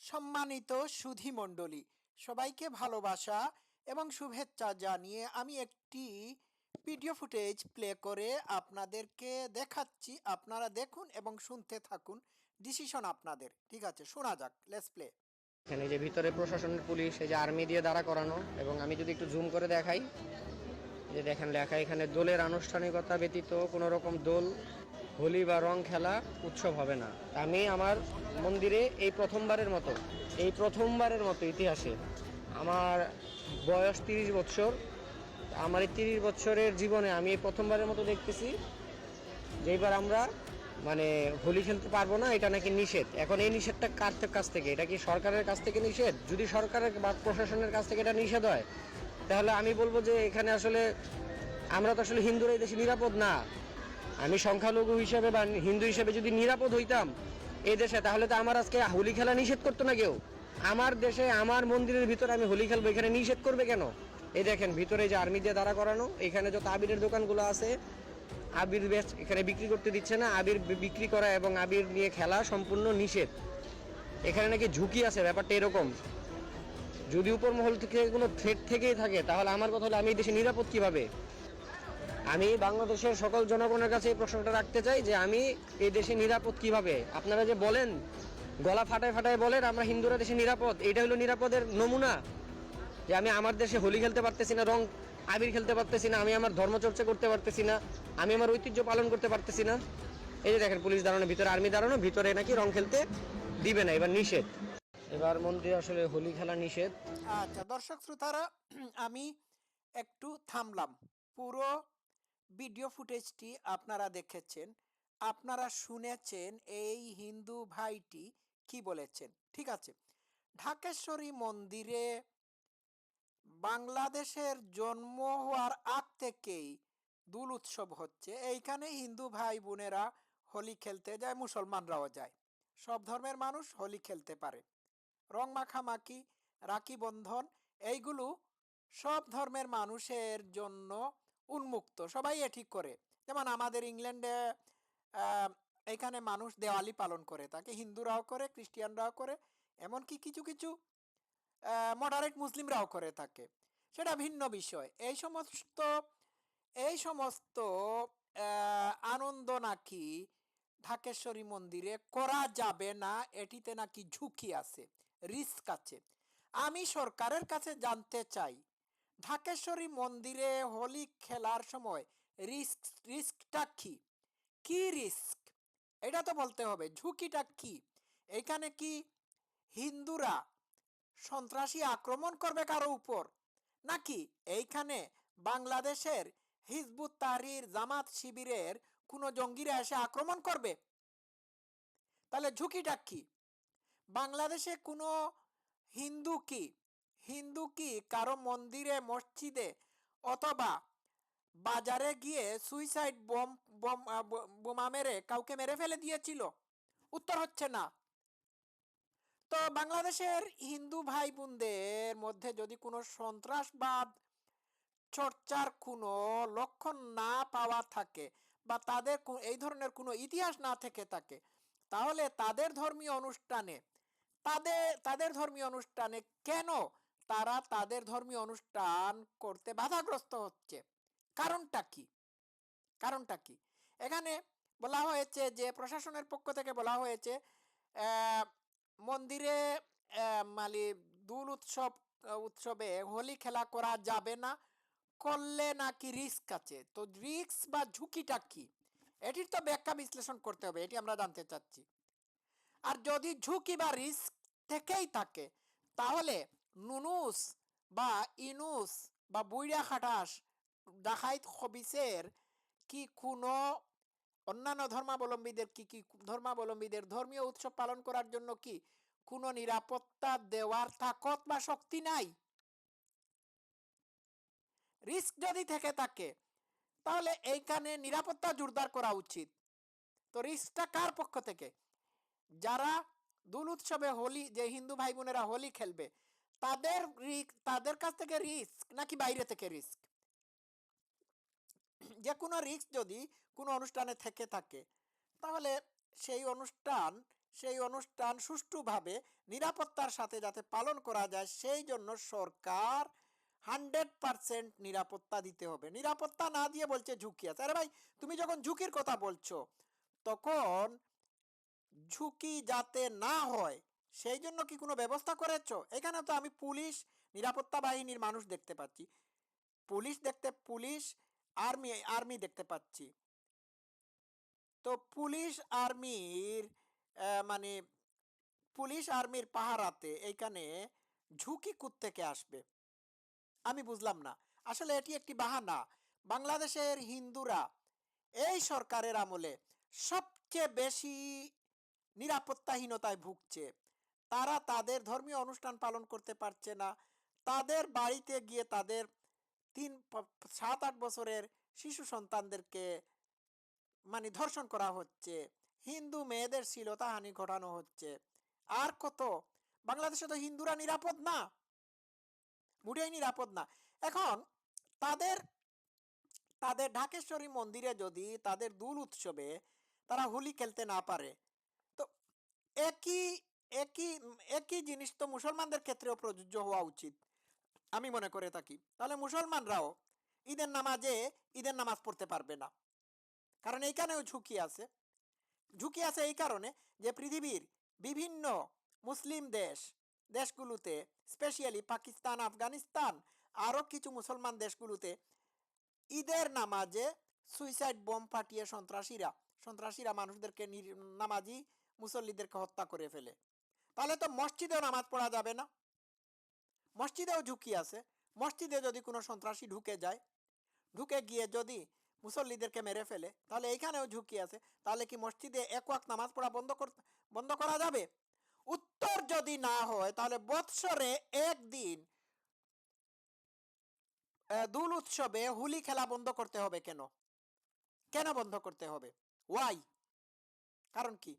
সম্মানিত সুধী মণ্ডলী, সবাইকে ভালোবাসা এবং শুভেচ্ছা জানিয়ে আমি একটি ভিডিও ফুটেজ প্লে করে আপনাদেরকে দেখাচ্ছি। আপনারা দেখুন এবং শুনতে থাকুন। ডিসিশন আপনাদের। ঠিক আছে, শোনা যাক। Let's play. এখানে যে ভিতরে প্রশাসনের পুলিশ, এই যে আর্মি দিয়ে দাঁড়া করানো, এবং আমি যদি একটু জুম করে দেখাই, যে দেখেন লেখা এখানে দোলের আনুষ্ঠানিকতা ব্যতীত কোনো রকম দোল, হোলি বা রং খেলা উৎসব হবে না। আমি আমার মন্দিরে এই প্রথমবারের মতো ইতিহাসে আমার বয়স 30 বছর, আমার এই 30 বছরের জীবনে আমি এই প্রথমবারের মতো দেখতেছি যে এবার আমরা মানে হোলি খেলতে পারবো না, এটা নাকি নিষেধ। এখন এই নিষেধটা কার কাছ থেকে? এটা কি সরকারের কাছ থেকে নিষেধ? যদি সরকারের বা প্রশাসনের কাছ থেকে এটা নিষেধ হয়, তাহলে আমি বলবো যে এখানে আসলে আমরা তো আসলে হিন্দুরা এই দেশে নিরাপদ না। আমি সংখ্যালঘু হিসেবে বা হিন্দু হিসেবে যদি নিরাপদ হইতাম এই দেশে, তাহলে তো আমার আজকে হোলি খেলা নিষেধ করতো না কেউ। আমার দেশে আমার মন্দিরের ভিতরে আমি হোলি খেলবো, এখানে নিষেধ করবে কেন? এই দেখেন ভিতরে যে আর্মি দিয়ে দাঁড়া করানো, এখানে যত আবিরের দোকানগুলো আছে, আবির এখানে বিক্রি করতে দিচ্ছে না। আবির বিক্রি করা এবং আবির নিয়ে খেলা সম্পূর্ণ নিষেধ। এখানে নাকি ঝুঁকি আছে, ব্যাপারটা এরকম। যদি উপর মহল থেকে কোনো থ্রেট থেকেই থাকে, তাহলে আমার কথা হলো আমি এই দেশে নিরাপদ কিভাবে? আমি বাংলাদেশের সকল জনগণের কাছে এই প্রশ্নটা রাখতে চাই যে আমি এই দেশে নিরাপদ কিভাবে? আপনারা যে বলেন, গলা ফাটায় ফাটায় বলেন আমরা হিন্দুরা দেশে নিরাপদ, এটা হলো নিরাপদের নমুনা? যে আমি আমার দেশে হোলি খেলতে পারতেছি না, রং আবির খেলতে পারতেছি না, আমি আমার ধর্মচর্চা করতে পারতেছি না, আমি আমার ঐতিহ্য পালন করতে পারতেছি না। এই যে দেখেন পুলিশ দাঁড়ানো, ভিতরে আর্মি দাঁড়ানো, ভিতরে নাকি রং খেলতে দিবে না, এবার নিষেধ। এবার মন্দিরে আসলে হোলি খেলা নিষেধ। আচ্ছা দর্শক শ্রোতারা, আমি একটু থামলাম। পুরো ভিডিও ফুটেজটি আপনারা দেখেছেন, আপনারা শুনেছেন এই হিন্দু ভাইটি কি বলেছেন। ঠিক আছে, ঢাকেশ্বরী মন্দিরে বাংলাদেশের জন্ম হওয়ার আগ থেকেই দোল উৎসব হচ্ছে। এইখানে হিন্দু ভাই বোনেরা হোলি খেলতে যায়, মুসলমানরাও যায়। সব ধর্মের মানুষ হোলি খেলতে পারে। রং মাখামাখি, রাখি বন্ধন, এইগুলো সব ধর্মের মানুষের জন্য উন্মুক্ত, সবাই এ ঠিক করে। যেমন আমাদের ইংল্যান্ডে এখানে মানুষ দেওয়ালি পালন করে থাকে, হিন্দুরাও করে, খ্রিস্টিয়ানরাও করে, এমনকি কিছু কিছু মডারেট মুসলিমরাও করে থাকে। সেটা ভিন্ন বিষয়। এই সমস্ত আনন্দ নাকি ঢাকেশ্বরী মন্দিরে করা যাবে না, এটিতে নাকি ঝুঁকি আছে, রিস্ক আছে। আমি সরকারের কাছে জানতে চাই, ঢাকেশ্বরী মন্দিরে হোলি খেলার সময় রিস্কটা কি? কি রিস্ক? এটা তো বলতে হবে, ঝুঁকিটা কি? এখানে কি হিন্দুরা সন্ত্রাসী আক্রমণ করবে কারো উপর, নাকি এইখানে বাংলাদেশের হিজবুত তাহরির জামাত শিবিরের কোনো জঙ্গিরা এসে আক্রমণ করবে? তাহলে ঝুঁকিটা কি? বাংলাদেশে কোনো হিন্দু কি কারো মন্দিরে, মসজিদে অথবা বাজারে গিয়ে সুইসাইড বোমা মেরে কাউকে মেরে ফেলে দিয়েছিল? উত্তর হচ্ছে না। তো বাংলাদেশের হিন্দু ভাই বোনদের মধ্যে যদি কোনো সন্ত্রাসবাদ চর্চার কোনো লক্ষণ না পাওয়া থাকে, বা তাদের এই ধরনের কোনো ইতিহাস না থেকে থাকে, তাহলে তাদের ধর্মীয় অনুষ্ঠানে কেন তারা তাদের ধর্মীয় অনুষ্ঠান করতে বাধাগ্রস্ত হচ্ছে? কারণটা কি? কারণটা কি? এখানে বলা হয়েছে যে প্রশাসনের পক্ষ থেকে বলা হয়েছে মন্দিরে মানে দোল উৎসবে হোলি খেলা করা যাবে না, করলে নাকি রিস্ক আছে। তো রিস্ক বা ঝুঁকিটা কি, এটির তো ব্যাখ্যা বিশ্লেষণ করতে হবে, এটি আমরা জানতে চাচ্ছি। আর যদি ঝুঁকি বা রিস্ক থেকেই থাকে, তাহলে নুনুস বা ইনুস বা বুইড়া খাটাস ডাকাইত খবিসের কি কোনো অন্যান্য ধর্মাবলম্বীদের ধর্মীয় উৎসব পালন করার জন্য কি কোনো নিরাপত্তা দেওয়ার তাকত বা শক্তি নাই? রিস্ক যদি থেকে থাকে, তাহলে এইখানে নিরাপত্তা জোরদার করা উচিত। তো রিস্কটা কার পক্ষ থেকে? যারা দোল উৎসবে হোলি, যে হিন্দু ভাই বোনেরা হোলি খেলবে, তাদের কাছ থেকে রিস্ক নাকি বাইরে থেকে রিস্ক? যে কোনো রিস্ক যদি কোনো অনুষ্ঠানে থেকে থাকে, তাহলে সেই অনুষ্ঠান সেই অনুষ্ঠান সুষ্ঠুভাবে নিরাপত্তার সাথে যাতে পালন করা যায় সেই জন্য সরকার 100% নিরাপত্তা দিতে হবে। নিরাপত্তা না দিয়ে বলছে ঝুঁকি আছে। আরে ভাই, তুমি যখন ঝুঁকির কথা বলছো তখন ঝুঁকি যাতে না হয় সেই জন্য কি কোনো ব্যবস্থা করেছো? এখানে তো আমি পুলিশ, নিরাপত্তা বাহিনীর মানুষ দেখতে পাচ্ছি, পুলিশ, আর্মি দেখতে পাচ্ছি। তো মানে পুলিশ আর্মির পাহারাতে এইখানে ঝুঁকি কোত্থেকে আসবে আমি বুঝলাম না। আসলে এটি একটি বাহানা। বাংলাদেশের হিন্দুরা এই সরকারের আমলে সবচেয়ে বেশি নিরাপত্তাহীনতায় ভুগছে। তারা তাদের ধর্মীয় অনুষ্ঠান পালন করতে পারছে না। তাদের বাড়িতে গিয়ে তাদের 7-8 বছরের শিশু সন্তানদেরকে মানে ধর্ষণ করা হচ্ছে, হিন্দু মেয়েদের শ্লীলতাহানি ঘটানো হচ্ছে। আর কত! বাংলাদেশে তো হিন্দুরা নিরাপদ না, মোটেই নিরাপদ না। এখন তাদের তাদের ঢাকেশ্বরী মন্দিরে যদি তাদের দোল উৎসবে তারা হোলি খেলতে না পারে, তো একই একই একই জিনিস তো মুসলমানদের ক্ষেত্রেও প্রযোজ্য হওয়া উচিত আমি মনে করে থাকি। তাহলে মুসলমানরাও ঈদের নামাজ পড়তে পারবে না, কারণ এইখানেও ঝুঁকি আছে এই কারণে যে পৃথিবীর বিভিন্ন মুসলিম দেশগুলোতে, স্পেশালি পাকিস্তান, আফগানিস্তান, আরও কিছু মুসলমান দেশগুলোতে ঈদের নামাজে সুইসাইড বোম ফাটিয়ে সন্ত্রাসীরা মানুষদেরকে, নামাজি মুসল্লিদেরকে হত্যা করে ফেলে। তাহলে তো মসজিদেও নামাজ পড়া যাবে না, মসজিদেও ঝুঁকি আছে। মসজিদে যদি কোনো সন্ত্রাসী ঢুকে গিয়ে যদি মুসল্লিদেরকে মেরে ফেলে, তাহলে এইখানেও ঝুঁকি আছে। তাহলে কি মসজিদে এক ওয়াক্ত নামাজ পড়া বন্ধ করা যাবে? উত্তর যদি না হয় তাহলে বৎসরে একদিন দোল উৎসবে হোলি খেলা বন্ধ করতে হবে কেন? কেন বন্ধ করতে হবে? ওয়াই? কারণ কি?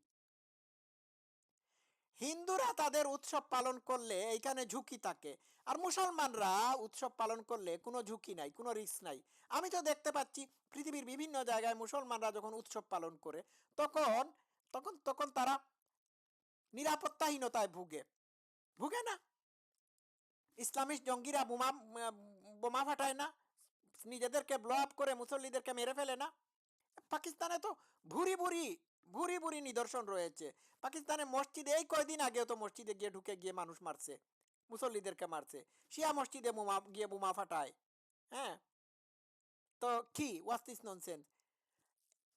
হিন্দুরা তাদের উৎসব পালন করলে এইখানে ঝুঁকি থাকে, আর মুসলমানরা উৎসব পালন করলে কোনো ঝুঁকি নাই, কোনো রিস্ক নাই। আমি তো দেখতে পাচ্ছি পৃথিবীর বিভিন্ন জায়গায় মুসলমানরা যখন উৎসব পালন করে তখন তখন তখন তারা নিরাপত্তাহীনতায় ভুগে না। ইসলামিস্ট জঙ্গিরা বোমা ফাটায় না, নিজেদেরকে ব্লো আপ করে মুসল্লিদেরকে মেরে ফেলে না। পাকিস্তানে তো ভুরি ভুরি ভুরি ভুরি নিদর্শন রয়েছে। পাকিস্তানে মসজিদে এই কয়দিন আগেও তো মসজিদে ঢুকে গিয়ে মানুষ মারছে, মুসল্লিদেরকে মারছে। শিয়া মসজিদে বোমা ফাটায়। হ্যাঁ, তো কি হোয়াট দিস ননসেন্স?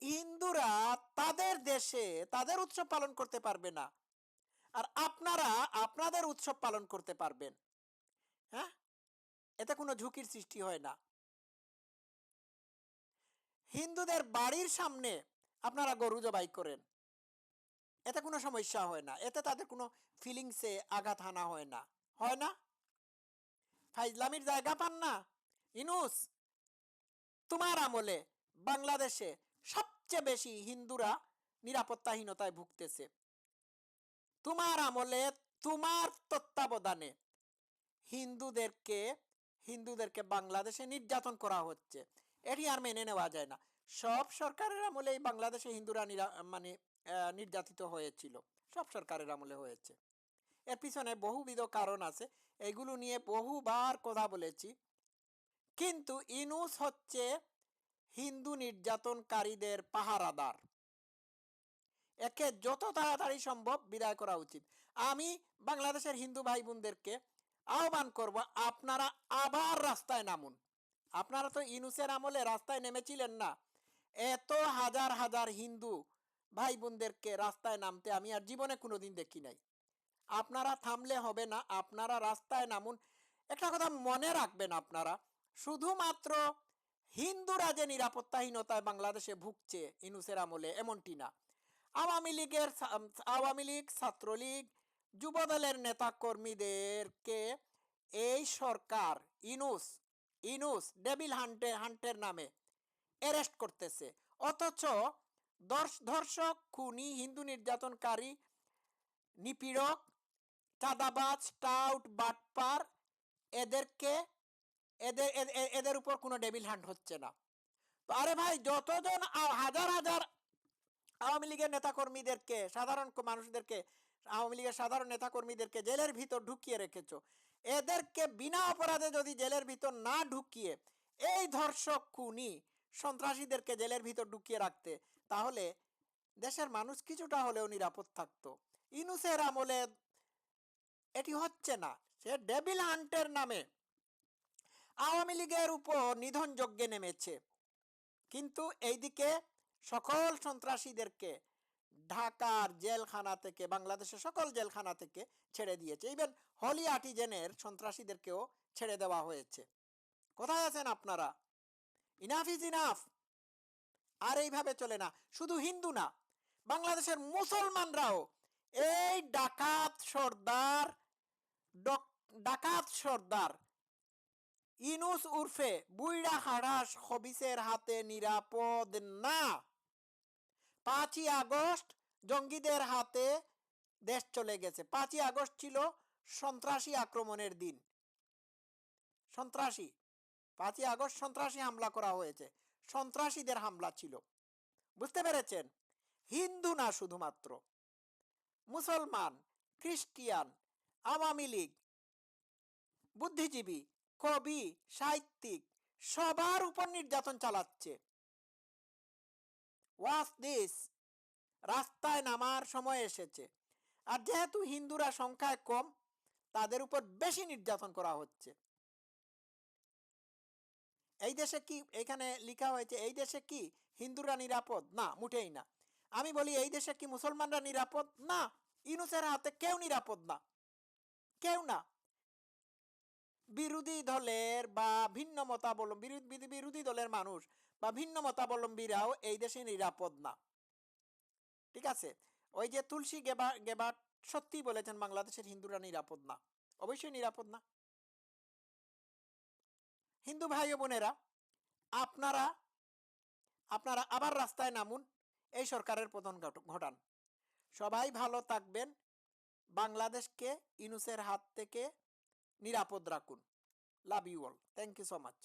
হিন্দুরা তাদের দেশে তাদের উৎসব পালন করতে পারবে না, আর আপনারা আপনাদের উৎসব পালন করতে পারবেন। হ্যাঁ, এতে কোনো ঝুঁকির সৃষ্টি হয় না। হিন্দুদের বাড়ির সামনে আপনারা গরু জবাই করেন, এতে কোনো সমস্যা হয় না, এতে তাদের কোনো ফিলিংসে আঘাত হানা হয় না। ফাইজলামির জায়গা পান না। ইনুস, তোমার আমলে বাংলাদেশে সবচেয়ে বেশি হিন্দুরা নিরাপত্তাহীনতায় ভুগতেছে। তোমার আমলে, তোমার তত্ত্বাবধানে হিন্দুদেরকে হিন্দুদেরকে বাংলাদেশে নির্যাতন করা হচ্ছে। এটি আর মেনে নেওয়া যায় না। সব সরকারের আমলেই বাংলাদেশে হিন্দুরা নির্যাতিত হয়েছিল, সব সরকারের আমলে হয়েছে। এর পিছনে বহুবিধ কারণ আছে, এগুলো নিয়ে বহুবার কথা বলেছি। কিন্তু ইনুস হচ্ছে হিন্দু নির্যাতনকারীদের পাহারাদার। একে যত তাড়াতাড়ি সম্ভব বিদায় করা উচিত। আমি বাংলাদেশের হিন্দু ভাই বোনদেরকে আহ্বান করব, আপনারা আবার রাস্তায় নামুন। আপনারা তো ইনুসের আমলে রাস্তায় নেমেছিলেন না। এত হাজার হাজার হিন্দু ভাই বোনদেরকে রাস্তায় নামতে আমি আর জীবনে কোনোদিন দেখি নাই। আপনারা থামলে হবে না, আপনারা রাস্তায় নামুন। একটা কথা মনে রাখবেন, আপনারা শুধুমাত্র হিন্দুরা যে নিরাপত্তাহীনতায় বাংলাদেশে ভুগছে ইনুসের আমলে এমনটি না। আওয়ামী লীগ, ছাত্রলীগ, যুবদলের নেতা কর্মীদেরকে এই সরকার ইনুস ডেভিল হান্টের নামে অ্যারেস্ট করতেছে, অথচ ধর্ষক, খুনি, হিন্দু নির্যাতনকারী, নিপীড়ক, চাঁদাবাজ, স্টাউট, বাটপার, এদেরকে এদের উপর কোনো ডেভিল হান্ট হচ্ছে না। তো আরে ভাই, যতজন হাজার হাজার আওয়ামী লীগের নেতাকর্মীদেরকে, সাধারণ মানুষদেরকে, আওয়ামী লীগের সাধারণ নেতাকর্মীদেরকে জেলের ভিতর ঢুকিয়ে রেখেছো। এদেরকে বিনা অপরাধে যদি জেলের ভিতর না ঢুকিয়ে এই ধর্ষক, খুনি, সন্ত্রাসীদেরকে জেলের ভিতর ঢুকিয়ে রাখতে, তাহলে দেশের মানুষ কিছুটা হলেও নিরাপদ থাকতো। ইউনূসের আমলে এটি হচ্ছে না। সে ডেভিল হান্টের নামে আওয়ামী লীগের উপর নিধন যজ্ঞে নেমেছে, কিন্তু এইদিকে সকল সন্ত্রাসীদেরকে ঢাকার জেলখানা থেকে, বাংলাদেশের সকল জেলখানা থেকে ছেড়ে দিয়েছে। ইভেন হলি আর্টিজেনের সন্ত্রাসীদেরকেও ছেড়ে দেওয়া হয়েছে। কোথায় আছেন আপনারা? Enough is enough. আর এইভাবে চলে না। শুধু হিন্দু না, বাংলাদেশের মুসলমানরাও এই ডাকাত সর্দার ইউনূস উর্ফে বুইড়া হাড়াস খবিসের হাতে নিরাপদ না। 5ই আগস্ট জঙ্গিদের হাতে দেশ চলে গেছে। 5ই আগস্ট ছিল সন্ত্রাসী আক্রমণের দিন। 5ই আগস্ট সন্ত্রাসী হামলা করা হয়েছে, সন্ত্রাসীদের হামলা ছিল। বুঝতে পেরেছেন? হিন্দু না শুধুমাত্র, মুসলমান, খ্রিস্টিয়ান, আওয়ামী লীগ, বুদ্ধিজীবী, কবি, সাহিত্যিক সবার উপর নির্যাতন চালাচ্ছে। Watch this. রাস্তায় নামার সময় এসেছে। আর যেহেতু হিন্দুরা সংখ্যায় কম, তাদের উপর বেশি নির্যাতন করা হচ্ছে। এই দেশে কি, এখানে লেখা হয়েছে এই দেশে কি হিন্দুরা নিরাপদ? না, মোটেই না। আমি বলি এই দেশে কি মুসলমানরা নিরাপদ? না, ইউনূসের হাতে কেউ নিরাপদ না, কেউ না। বিরোধী দলের বা ভিন্ন মতাবলম্বী, বিরোধী দলের মানুষ বা ভিন্ন মতাবলম্বীরাও এই দেশে নিরাপদ না। ঠিক আছে? ওই যে তুলসী গেবাট সত্যি বলেছেন, বাংলাদেশের হিন্দুরা নিরাপদ না। অবশ্যই নিরাপদ না। হিন্দু ভাই ও বোনেরা, আপনারা আপনারা আবার রাস্তায় নামুন, এই সরকারের পতন ঘটান। সবাই ভালো থাকবেন। বাংলাদেশকে ইউনূসের হাত থেকে নিরাপদ রাখুন। Love you all. Thank you so much.